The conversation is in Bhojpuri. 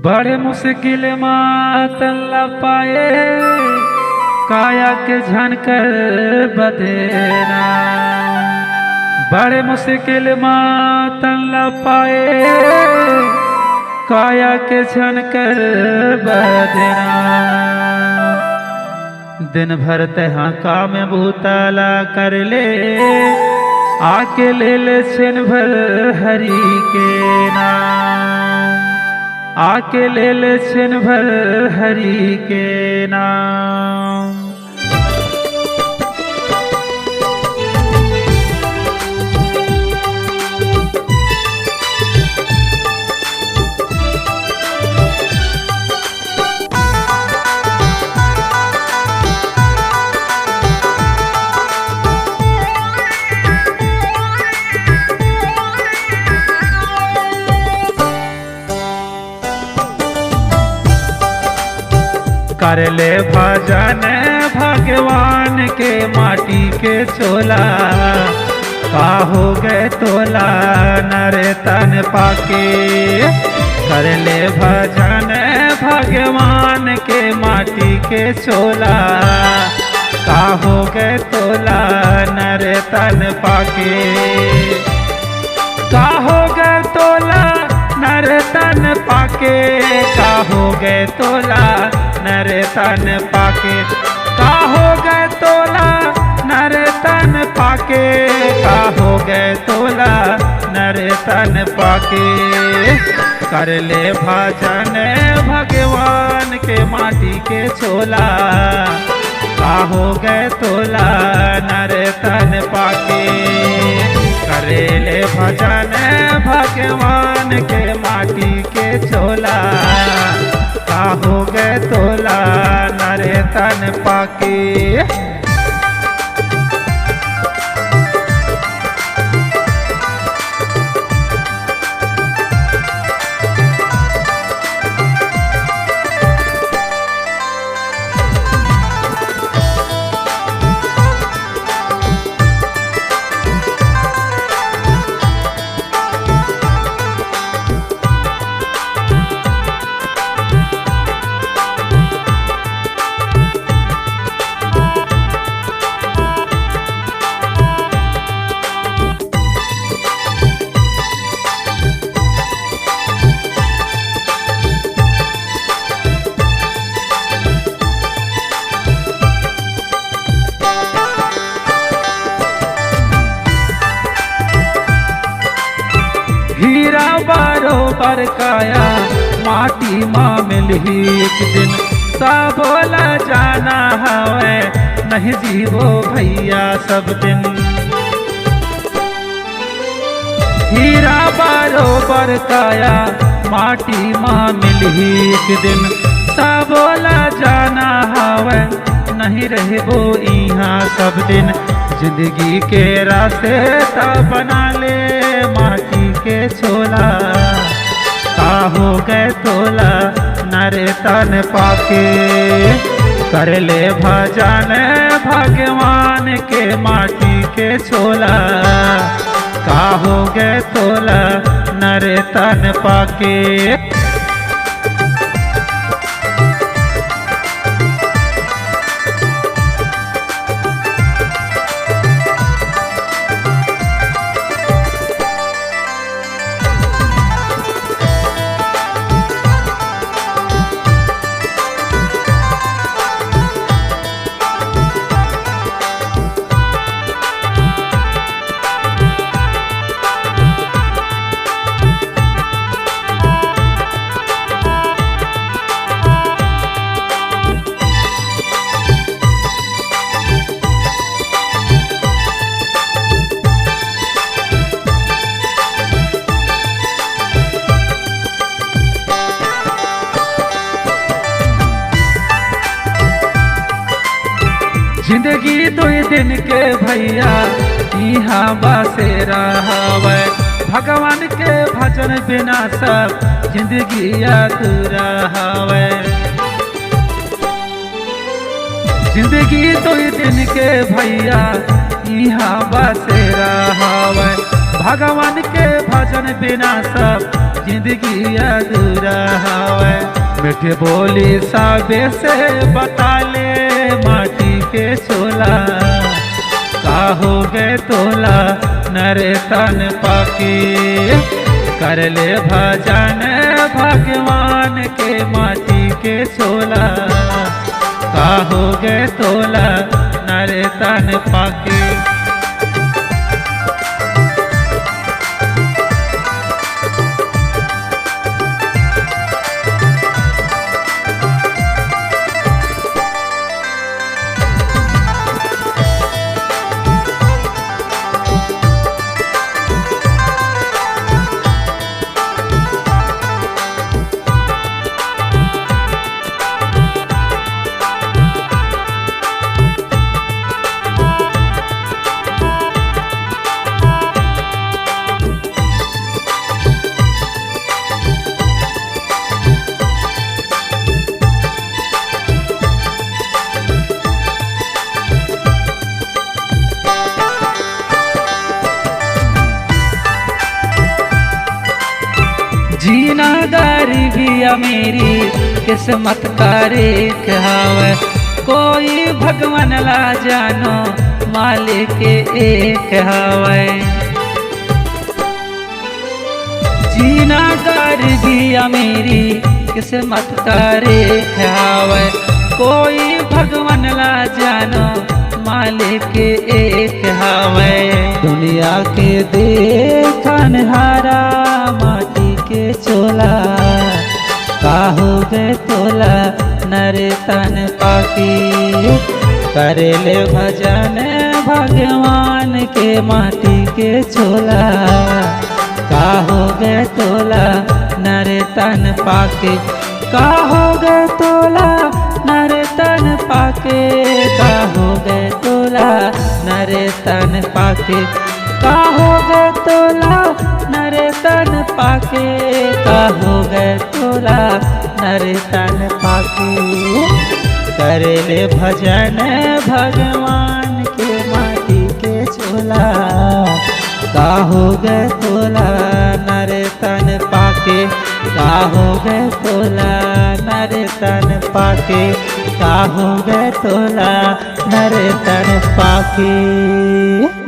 बड़े मुश्किल मातल्ला पाए काया के झनकर बदेना। बड़े मुश्किल मातल्ला पाए काया के झनकर बदेना। दिन भर तहाँ काम भूताला कर ले आके ले ले छिन भर हरि के नाम। आके ले ले छिन भर हरि के नाम। कर ले भजन भगवान के माटी के चोला। का हो गए तोला नर तन पाके। कर ले भजन भगवान के माटी के चोला। का हो गए तोला नर तन पाके। का हो गए तोला नर तन पाके। का हो गए तोला नर तन पाके। का हो गए तोला नर तन पाके। का हो गए तोला नर तन पाके। कर ले भजन भगवान के माटी के छोला। का हो गए तोला नर तन पाके। करे ले भजन भगवान के माटी के छोला। का हो गए तोला नर तन पाके। हीरा बरोबर काया माटी माँ मिलही एक दिन। बोला जाना हवे नहीं जीवो भैया सब दिन। हीरा बरोबर काया माटी माँ मिलही एक दिन। बोला जाना हवे नहीं रहबो यहाँ सब दिन। जिंदगी के रास्ते ता बना ले माटी के छोला। का हो गए तोला नर तन पाके। कर ले भजन भगवान के माटी के छोला। का हो गए तोला नर तन पाके। जिंदगी दो दिन के भैया यहाँ बसेरा हवे। भगवान के भजन बिना सब जिंदगी अधूरा हवे। जिंदगी दो दिन के भैया यहाँ बसेरा हवे। भगवान के भजन बिना सब जिंदगी अधूरा हवे। मीठी बोली साबे से बता ले माटी के चोला, का हो गए तोला नरे तन पाके। कर ले भजन भगवान के माटी के चोला, का हो गए तोला नरे तन पाके। जीना गरीबी मेरी किस्मत का रेख हावे, कोई भगवान ला जानो मालिक एक हावे। जीना गरीबी मेरी किस्मत का रेख हावे, कोई भगवान ला जानो मालिक एक हावे। दुनिया के देखन हारा माटी के चोला, का हो गए तोला नरे तन पाकी। करे ले भजन भगवान के माटी के चोला, का हो गए तोला नरे तन पाके। का हो गए तोला नरे तन पाके, का हो गए तोला नरे तन पाके। का हो गए तोला नरे तन पाके, का हो गए तोला नरे तन पाके। करे ले भजन भगवान के माटी के चोला, का हो गए तोला नरे तन पाके। का हो गए तोला नरे तन पाके, का हो गए तोला नरे तन पाके।